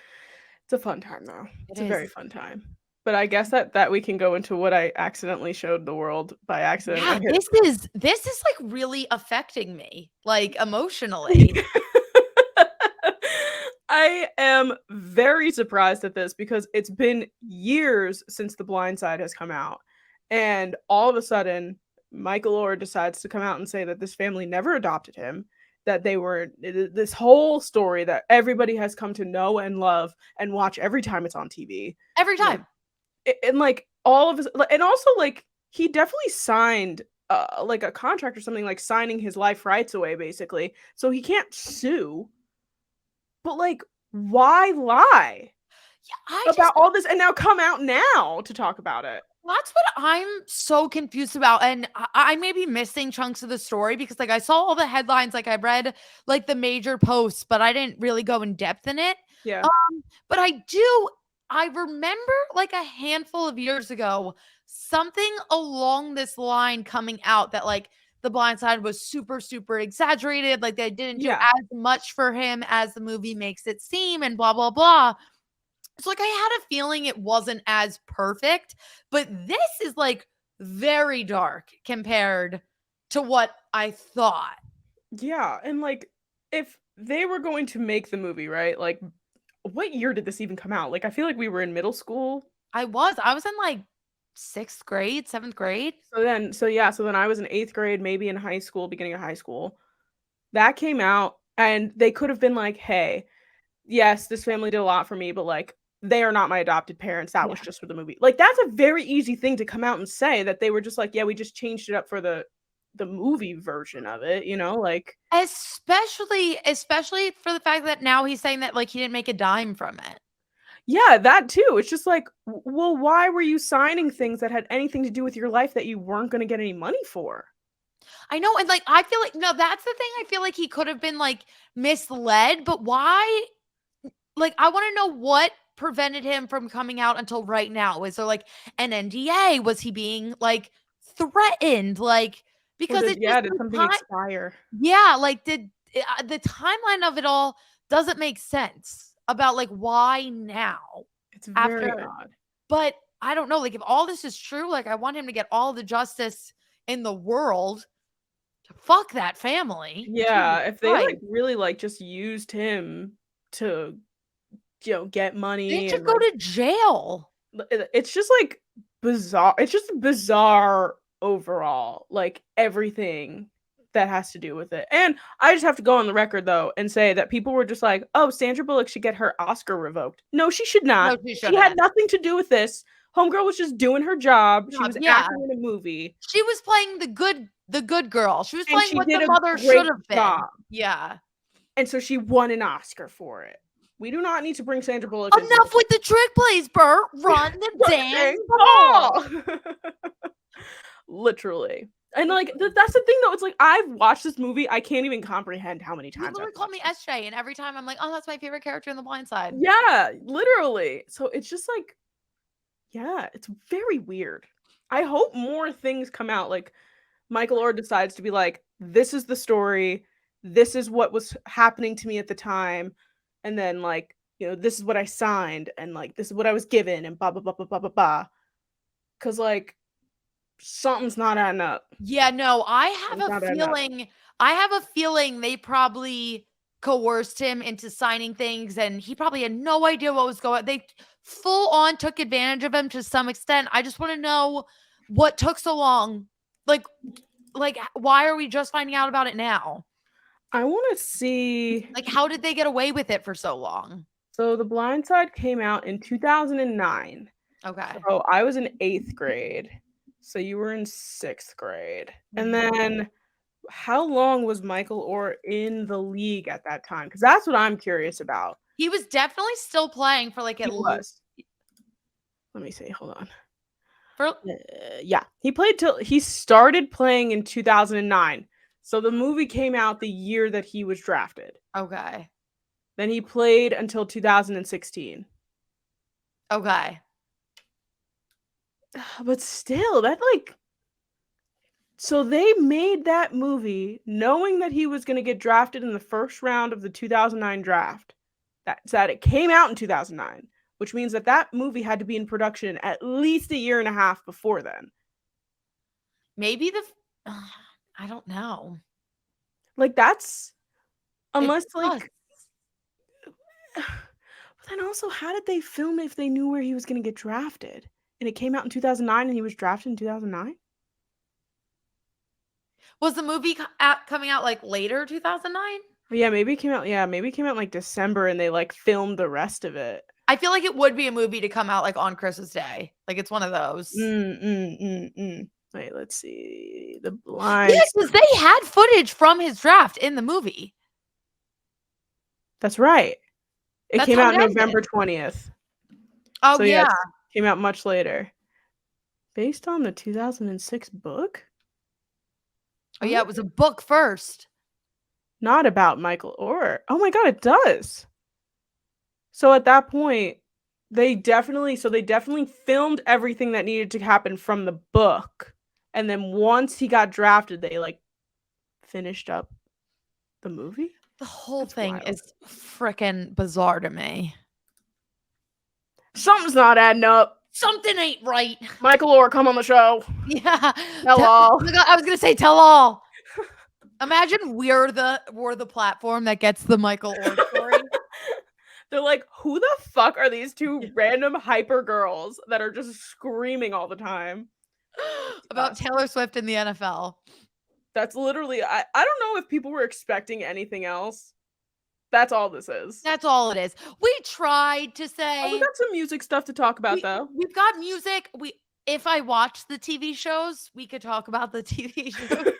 a fun time though. It's a very fun time. But I guess that we can go into what I accidentally showed the world by accident. Yeah, this is like really affecting me, like emotionally. I am very surprised at this because it's been years since The Blindside has come out. And all of a sudden, Michael Oher decides to come out and say that this family never adopted him, that they were this whole story that everybody has come to know and love and watch every time it's on TV. Every time. And like all of his, and also like he definitely signed like a contract or something, like signing his life rights away basically, so he can't sue. But like, why lie about all this and now come out now to talk about it? That's what I'm so confused about. And I may be missing chunks of the story because like I saw all the headlines, like I read like the major posts, but I didn't really go in depth in it. Yeah. But I remember like a handful of years ago, something along this line coming out that like The Blindside was super, super exaggerated. Like they didn't do as much for him as the movie makes it seem and blah, blah, blah. So like I had a feeling it wasn't as perfect, but this is like very dark compared to what I thought. Yeah. And like if they were going to make the movie, right? Like what year did this even come out? Like I feel like we were in middle school. I was in like 6th grade, 7th grade. So then I was in 8th grade, maybe in high school, beginning of high school. That came out and they could have been like, hey, yes, this family did a lot for me, but like they are not my adopted parents. That was just for the movie. Like that's a very easy thing to come out and say, that they were just like, yeah, we just changed it up for the movie version of it, you know, like especially for the fact that now he's saying that like he didn't make a dime from it. Yeah, that too. It's just like, well, why were you signing things that had anything to do with your life that you weren't going to get any money for? I know, and, like, I feel like no, that's the thing, I feel like he could have been, like, misled, but why like, I wanna know what prevented him from coming out until right now. Is there, like, an NDA? Was he being, like, threatened? Like, Or because it just did the something time expire? yeah, like, the timeline of it all doesn't make sense about, like, why now It's very after odd. but I don't know, like, if all this is true, like, I want him to get all the justice in the world. Fuck that family. Yeah, Jesus if they Christ. like really like just used him to, get They money should and go like to jail. it's just like bizarre. It's just bizarre overall, like everything that has to do with it. And I just have to go on the record though and say that people were just like, "Oh, Sandra Bullock should get her Oscar revoked." No, she should No, not. she She had shouldn't. nothing to do with this. Homegirl was just doing her job. She was Yeah. acting in a movie She was playing the good girl. She was and playing she what did the a mother should great have been. job. Yeah. And so she won an Oscar for it. We do not need to bring Sandra Bullock into Enough with the trick plays, Bert. Run the dang dang ball. ball. Literally. And like that's the thing though. It's like I've watched this movie. I can't even comprehend how many You times I've literally call watched me it. SJ, and every time I'm like, oh, that's my favorite character in The Blindside. Yeah, literally. So it's just like, yeah, it's very weird. I hope more things come out. Like Michael Orr decides to be like, this is the story. This is what was happening to me at the time. And then like, this is what I signed and like this is what I was given and blah blah blah blah blah blah blah. Cause like something's not adding up. Yeah, no, Something's not adding up. I have a feeling they probably coerced him into signing things and he probably had no idea what was going on. They full on took advantage of him to some extent. I just want to know what took so long. Like why are we just finding out about it now? I want to see. Like how did they get away with it for so long? So The Blind Side came out in 2009. Okay. So I was in 8th grade. So you were in 6th grade. And Mhm. then how long was Michael Orr in the league at that time? Because that's what I'm curious about. He was definitely still playing for like He was. Let me see. Hold on. for Yeah, he started playing in 2009. So the movie came out the year that he was drafted. okay. Then he played until 2016. Okay. But still, that like so they made that movie knowing that he was going to get drafted in the first round of the 2009 draft. That it came out in 2009, which means that that movie had to be in production at least a year and a half before then. Maybe I don't know. Like that's unless It's sus. like but then also how did they film it if they knew where he was going to get drafted? And it came out in 2009 and he was drafted in 2009? Was the movie coming out like later 2009? Yeah, maybe it came out in like December and they like filmed the rest of it. I feel like it would be a movie to come out like on Christmas Day. Like it's one of those. Wait, let's see. The Blind. Yeah, because they had footage from his draft in the movie. That's right. It That's came how out it ended. November 20th. Oh So yeah. it came out much later. Based on the 2006 book? Oh yeah, it was a book first. Not about Michael Orr. Oh my god, it does. So at that point, they definitely filmed everything that needed to happen from the book. And then once he got drafted, they like finished up the movie. The whole That's thing wild. is freaking bizarre to me. Something's not adding up. Something ain't right. Michael Orr, come on the show. Yeah. Tell all. I was gonna say tell all. Imagine we're the platform that gets the Michael Orr story. They're like, who the fuck are these two random hyper girls that are just screaming all the time about Taylor Swift in the NFL? That's literally I don't know if people were expecting anything else. That's all this is. That's all it is. We tried to say we got some music stuff to talk about though. We've got music. If I watch the TV shows, we could talk about the TV shows.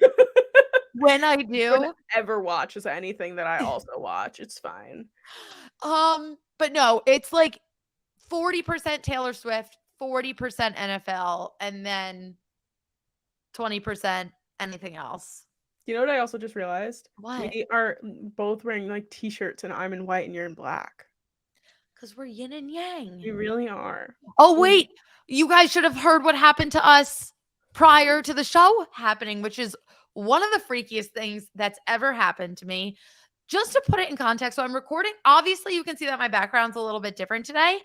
When I do. Whenever watches anything that I also watch, it's fine. But no, it's like 40% Taylor Swift, 40% NFL, and then 20% anything else. You know what I also just realized? What? We are both wearing like t-shirts and I'm in white and you're in black. Because we're yin and yang. We really are. Oh, wait. You guys should have heard what happened to us prior to the show happening, which is one of the freakiest things that's ever happened to me. Just to put it in context, so I'm recording. Obviously, you can see that my background's a little bit different today.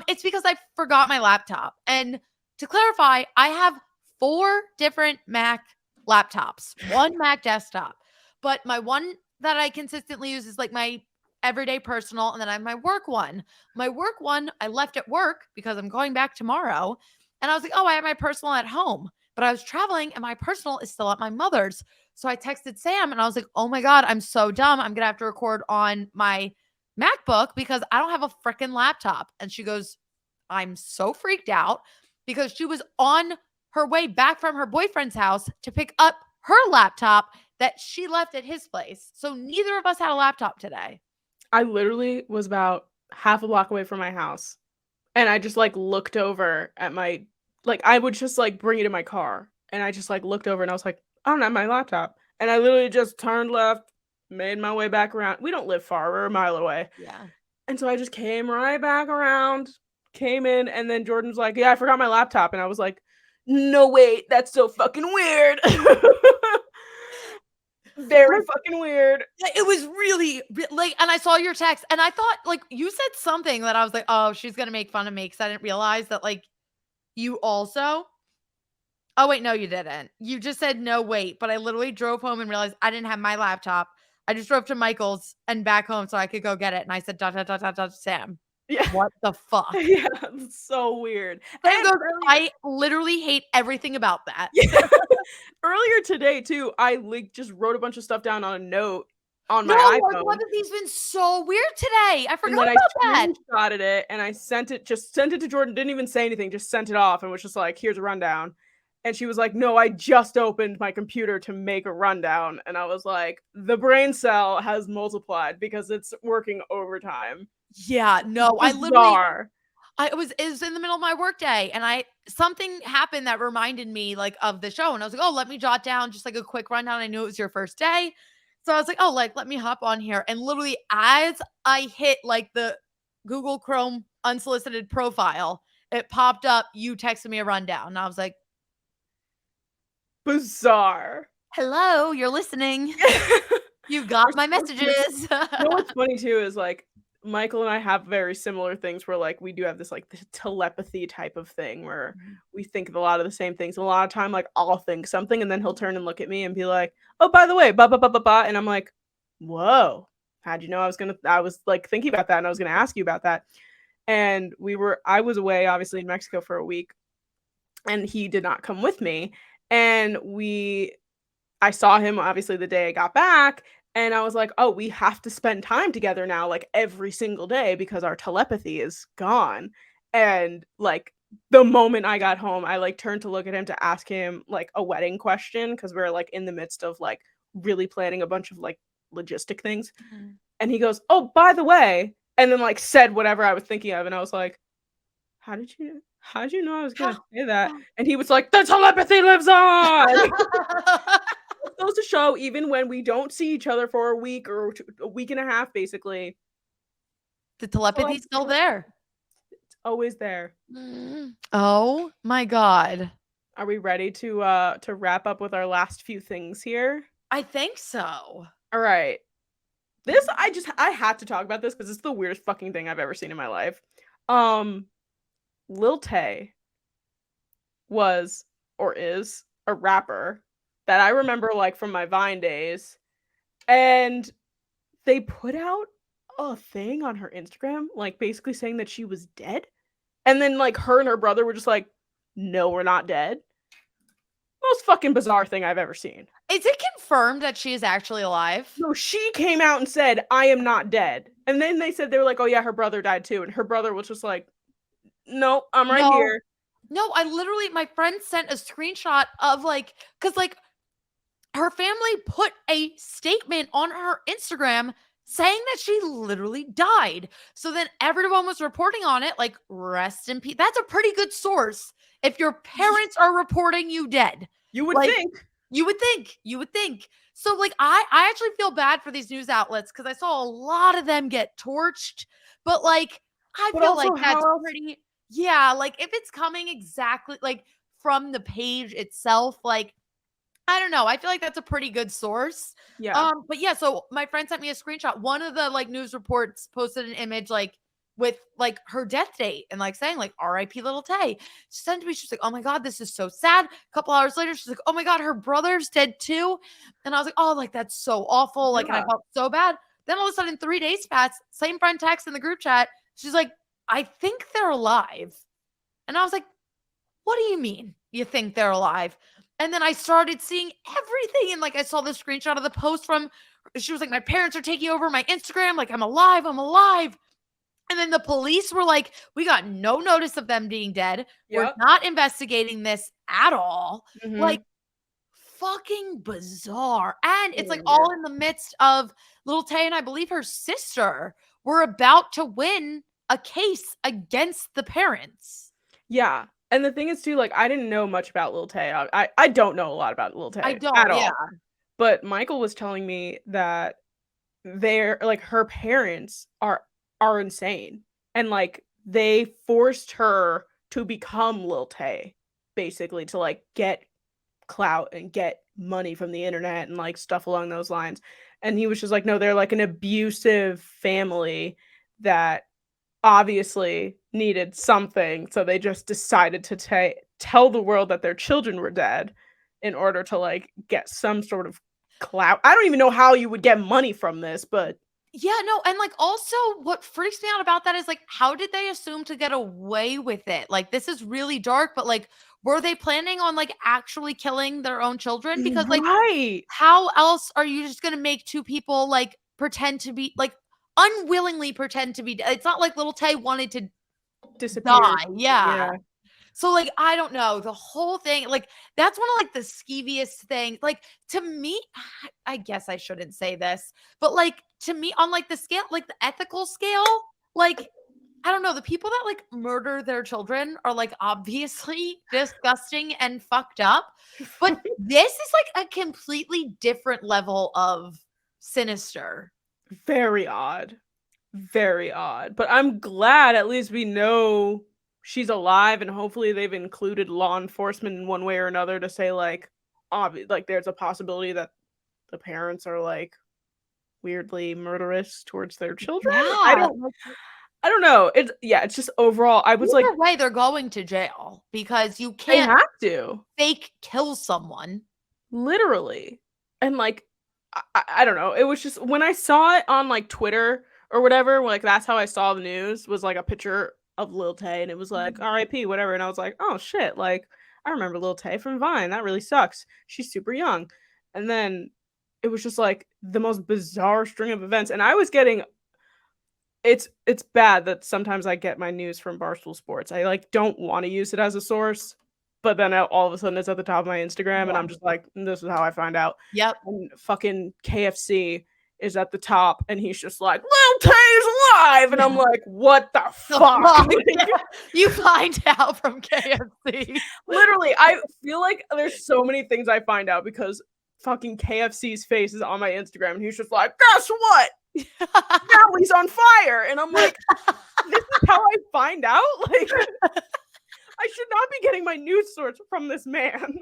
It's because I forgot my laptop. And to clarify, I have 4 different Mac laptops, 1 Mac desktop. But my one that I consistently use is like my everyday personal, and then I have my work one. My work one, I left at work because I'm going back tomorrow. And I was like, oh, I have my personal at home. But I was traveling and my personal is still at my mother's. So I texted Sam and I was like, oh my God, I'm so dumb. I'm going to have to record on my MacBook because I don't have a freaking laptop. And she goes, I'm so freaked out because she was on her way back from her boyfriend's house to pick up her laptop that she left at his place. So neither of us had a laptop today. I literally was about half a block away from my house. And I just like looked over at my, like, I would just like bring it in my car. And I just like looked over and I was like, I don't have my laptop. And I literally just turned left, made my way back around. We don't live far, we're a mile away. Yeah. And so I just came right back around, came in, and then Jordan's like, yeah, I forgot my laptop. And I was like, no, wait, that's so fucking weird. Very fucking weird. It was really like, and I saw your text and I thought like you said something that I was like, oh, she's going to make fun of me because I didn't realize that like you also. Oh, wait, no, you didn't. You just said no, wait. But I literally drove home and realized I didn't have my laptop. I just drove to Michael's and back home so I could go get it. And I said, Sam. Yeah. What the fuck? Yeah, it's so weird. And goes, I literally hate everything about that. Yeah. Earlier today, too, I like just wrote a bunch of stuff down on a note on my iPhone. Our telepathy's been so weird today. I forgot about that. I screenshotted it and I sent it to Jordyn. Didn't even say anything, just sent it off and was just like, here's a rundown. And she was like, no, I just opened my computer to make a rundown. And I was like, the brain cell has multiplied because it's working overtime. Yeah, no, I literally, it was in the middle of my workday and something happened that reminded me like of the show. And I was like, oh, let me jot down just like a quick rundown. I knew it was your first day. So I was like, oh, like, let me hop on here. And literally as I hit like the Google Chrome unsolicited profile, it popped up. You texted me a rundown. And I was like, bizarre. Hello, you're listening. You got my messages. You know what's funny too is like Michael and I have very similar things where like we do have this like the telepathy type of thing where we think of a lot of the same things. A lot of time like I'll think something and then he'll turn and look at me and be like, oh, by the way, ba. And I'm like, whoa, how'd you know I was like thinking about that and I was gonna ask you about that. And I was away obviously in Mexico for a week and he did not come with me. And I saw him obviously the day I got back and I was like, oh, we have to spend time together now, like every single day because our telepathy is gone. And like the moment I got home, I like turned to look at him to ask him like a wedding question because we're like in the midst of like really planning a bunch of like logistic things. Mm-hmm. And he goes, oh, by the way, and then like said whatever I was thinking of. And I was like, how did you know I was going to say that? And he was like, the telepathy lives on. It goes to show, even when we don't see each other for a week or a week and a half, basically, the telepathy's still there. It's always there. Oh my God. Are we ready to wrap up with our last few things here? I think so. All right. This, I had to talk about this because it's the weirdest fucking thing I've ever seen in my life. Lil Tay was or is a rapper that I remember like from my Vine days, and they put out a thing on her Instagram like basically saying that she was dead, and then like her and her brother were just like, no, we're not dead. Most fucking bizarre thing I've ever seen. Is it confirmed that she is actually alive? No, she came out and said, I am not dead. And then they said, they were like, oh yeah, her brother died too. And her brother was just like, nope, I'm right here. No, my friend sent a screenshot of like, because like her family put a statement on her Instagram saying that she literally died. So then everyone was reporting on it, like, rest in peace. That's a pretty good source if your parents are reporting you dead. You would Like, think. you would think. You would think. So, like, I actually feel bad for these news outlets because I saw a lot of them get torched. But, like, I But feel like also, that's how else? pretty, yeah, like, if it's coming exactly, like, from the page itself, like, I don't know. I feel like that's a pretty good source. Yeah. But yeah, so my friend sent me a screenshot. One of the like news reports posted an image like with like her death date and like saying like RIP Little Tay. She sent to me, she's like, oh my God, this is so sad. A couple hours later, she's like, oh my God, her brother's dead too. And I was like, oh, like that's so awful. Like, and I Yeah. felt so bad. Then all of a sudden, 3 days passed. Same friend texts in the group chat. She's like, I think they're alive. And I was like, what do you mean you think they're alive? And then I started seeing everything. And like, I saw the screenshot of the post from, she was like, my parents are taking over my Instagram. Like, I'm alive. I'm alive. And then the police were like, we got no notice of them being dead. We're Yep. not investigating this at all. Mhm. Like, fucking bizarre. And it's like Very all weird. in the midst of Lil Tay and I believe her sister were about to win a case against the parents. Yeah. And the thing is too, like, I didn't know much about Lil Tay. I don't know a lot about Lil I Tay at don't, yeah. all. But Michael was telling me that they're like, her parents are insane, and, like, they forced her to become Lil Tay, basically, to, like, get clout and get money from the internet and, like, stuff along those lines. And he was just like, "No, they're, like, an abusive family that obviously needed something, so they just decided to tell the world that their children were dead in order to, like, get some sort of clout." I don't even know how you would get money from this, but Yeah, no, and, like, also what freaks me out about that is, like, how did they assume to get away with it? Like, this is really dark, but, like, were they planning on, like, actually killing their own children? Because, like, right. how else are you just gonna make 2 people, like, pretend to be like, unwillingly pretend to be it's not like Little Tay wanted to Disappear or die, something, yeah. yeah. So, like, I don't know, the whole thing, like, that's one of, like, the skeeviest things, like, to me, I guess I shouldn't say this, but, like, to me, on, like, the scale like, the ethical scale, like, I don't know, the people that, like, murder their children are, like, obviously disgusting and fucked up, but this is, like, a completely different level of sinister. Very odd. Very odd, but I'm glad at least we know she's alive, and hopefully they've included law enforcement in one way or another to say, like, like, there's a possibility that the parents are, like, weirdly murderous towards their children? Yeah, like I don't know, it's just overall, I was like, either way, they're going to jail because you they can't have to, fake kill someone. literally, and, like, I don't know, it was just when I saw it on, like, Twitter or whatever, like, that's how I saw the news, was, like, a picture of Lil Tay, and it was like, Mhm. "RIP," whatever, and I was like, "Oh, shit," like, I remember Lil Tay from Vine, that really sucks. She's super young, and then it was just, like, the most bizarre string of events, and I was getting it's bad that sometimes I get my news from Barstool Sports. I, like, don't wanna use it as a source, but then all of a sudden it's at the top of my Instagram, and Yeah. I'm just like, "This is how I find out." Yep. And fucking KFC is at the top, and he's just like, "Lil Tay's alive!" And I'm like, "What the The fuck?" fuck? Like, Yeah. You find out from KFC. literally, I feel like there's so many things I find out because fucking KFC's face is on my Instagram, and he's just like, "Guess what? Valley's on fire!" And I'm like, "This is how I find out?" Like, I should not be getting my news source from this man.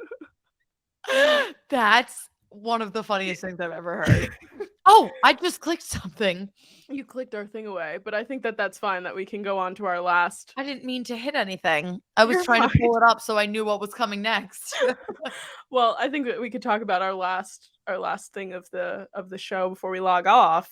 That's one of the funniest things I've ever heard. Oh, I just clicked something. You clicked our thing away, but I think that that's fine that we can go on to our last. I didn't mean to hit anything. I was You're trying to fine. pull it up so I knew what was coming next. Well, I think that we could talk about our last thing of the show before we log off.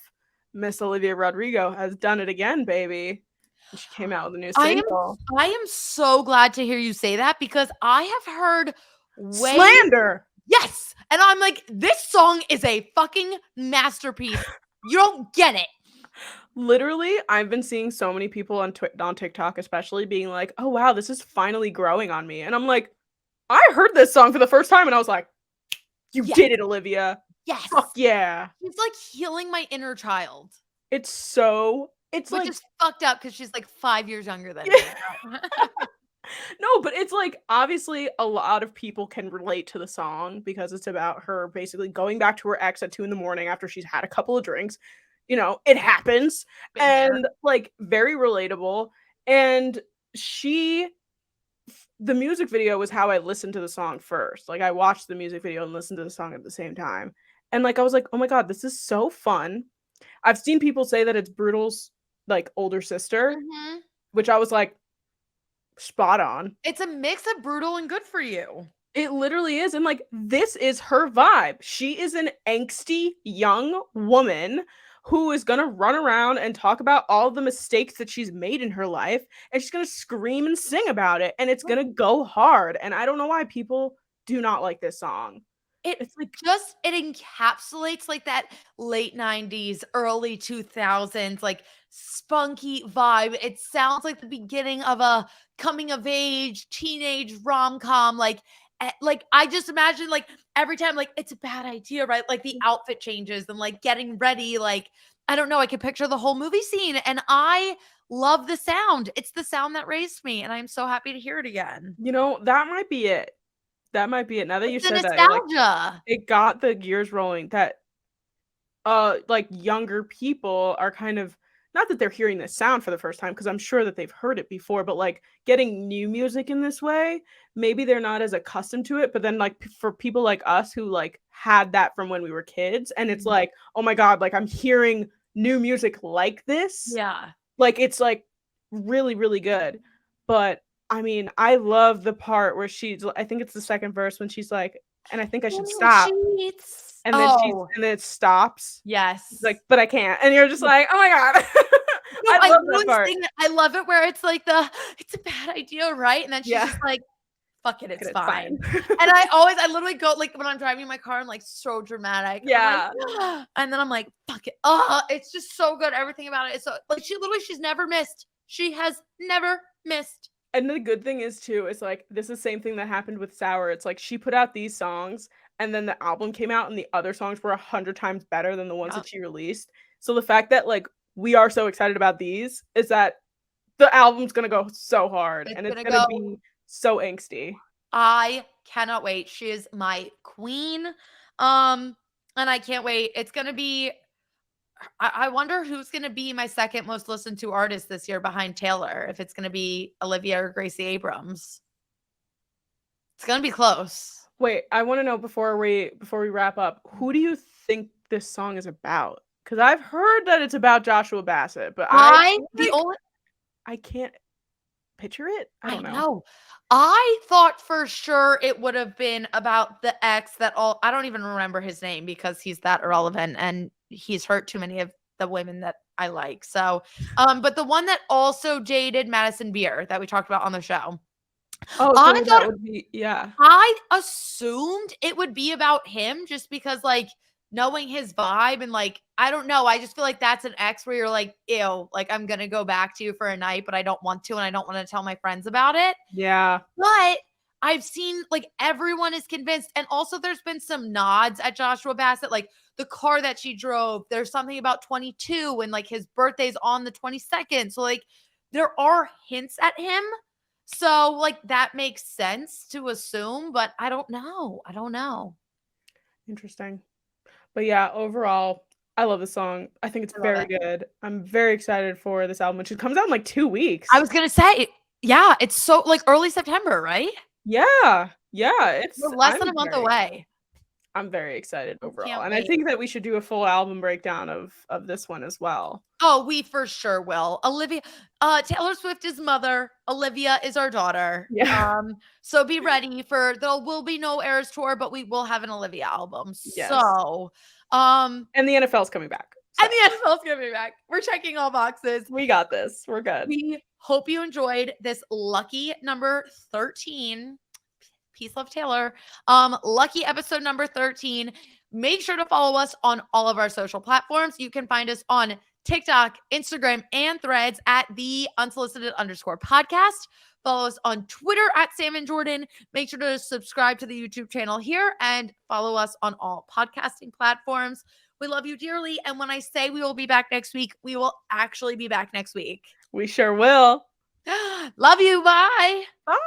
Miss Olivia Rodrigo has done it again, baby. And she came out with a new I am single. I am so glad to hear you say that because I have heard way Slander. yes, and I'm like, this song is a fucking masterpiece. You don't get it. Literally, I've been seeing so many people on TikTok especially being like, "Oh wow, this is finally growing on me." And I'm like, "I heard this song for the first time and I was like, you Yes, did it, Olivia. yes. Fuck yeah." It's like healing my inner child. It's Which like is fucked up because she's like 5 years younger than me. no, but it's like obviously a lot of people can relate to the song because it's about her basically going back to her ex at 2 in the morning after she's had a couple of drinks. You know, it happens Been there. and like very relatable. And she the music video was how I listened to the song first. Like I watched the music video and listened to the song at the same time. And like I was like, "Oh my god, this is so fun." I've seen people say that it's Brutal's like older sister, Mhm. which I was like spot on. It's a mix of brutal and good for you. It literally is, and, like, this is her vibe. She is an angsty young woman who is gonna run around and talk about all the mistakes that she's made in her life, and she's gonna scream and sing about it, and it's gonna go hard, and I don't know why people do not like this song. It It's like it encapsulates, like, that late '90s, early 2000s, like, spunky vibe. It sounds like the beginning of a coming of age, teenage rom-com, like, I just imagine, like, every time, like, it's a bad idea, right? Like, the outfit changes and, like, getting ready, like, I don't know, I could picture the whole movie scene, and I love the sound. It's the sound that raised me, and I'm so happy to hear it again. you know, that might be it. That might be it. Now that It's you the said that, nostalgia. it got the gears rolling that like, younger people are kind of not that they're hearing this sound for the first time, because 'cause I'm sure that they've heard it before, but, like, getting new music in this way, maybe they're not as accustomed to it, but then, like, for people like us who, like, had that from when we were kids, and it's Mhm. like, "Oh my god, like, I'm hearing new music like this." Yeah. Like, it's, like, really, really good. But, I mean, I love the part where I think it's the 2nd verse when she's like, "And I think I should Little stop." sheets. And then it stops. It's Yes. like, "But I can't." And you're just Yeah. like, "Oh my god." No, I I love that literally part. sing it. I love it where it's like "It's a bad idea, right?" And then she's Yeah. just like, "Fuck it, Fuck it, it's it's fine." fine. And I literally go like, when I'm driving my car, I'm, like, so dramatic, and I'm like, Yeah. and then I'm like, "Fuck it." Oh, it's just so good. Everything about it is so like, she's never missed. She has never missed. And the good thing is too, is like, this is the same thing that happened with Sour. It's like she put out these songs, and then the album came out, and the other songs were 100 times better than the ones Yep. that she released. So the fact that, like, we are so excited about these is that the album's gonna go so hard, It's and it's gonna gonna go be so angsty. I cannot wait. She is my queen. Um, and I can't wait. It's gonna be I wonder who's gonna be my second most listened to artist this year behind Taylor, if it's gonna be Olivia or Gracie Abrams. It's gonna be close. Wait, I wanna know before we wrap up, who do you think this song is about? Because 'Cause I've heard that it's about Joshua Bassett, but I the only I can't picture it. I I don't know. know. I thought for sure it would have been about the ex that all I don't even remember his name because he's that irrelevant and he's hurt too many of the women that I like. So, but the one that also dated Madison Beer that we talked about on the show. Oh, I so that thought would be yeah. I assumed it would be about him just because, like, knowing his vibe and, like, I don't know, I just feel like that's an ex where you're like, "Ew, like, I'm gonna go back to you for a night, but I don't want to, and I don't wanna tell my friends about it." Yeah. But I've seen, like, everyone is convinced, and also there's been some nods at Joshua Bassett, like, the car that she drove, there's something about 22 and, like, his birthday's on the 22nd, so, like, there are hints at him. So, like, that makes sense to assume, but I don't know. I don't know. Interesting. But yeah, overall, I love the song. I think it's I love very it. good. I'm very excited for this album, which it comes out in, like, 2 I weeks. was gonna say, yeah, it's so like early September, right? Yeah. Yeah, We're less than a month away. I'm very excited I overall, can't and I wait. think that we should do a full album breakdown of this one as well. Oh, we for sure will. Taylor Swift is mother, Olivia is our daughter. Yeah. So be ready for there will be no Eras tour, but we will have an Olivia album. Yes. So, um, And the NFL's coming back, and so the NFL's gonna be back. We're checking all boxes. we got this. We're good. We hope you enjoyed this lucky number 13. Peace, love, Taylor. Lucky episode number 13. Make sure to follow us on all of our social platforms. You can find us on TikTok, Instagram, and Threads at the unsolicited underscore podcast. Follow us on Twitter at Sam and Jordyn. Make sure to subscribe to the YouTube channel here and follow us on all podcasting platforms. We love you dearly. And when I say we will be back next week, we will actually be back next week. We sure will. Love you. Bye. Bye.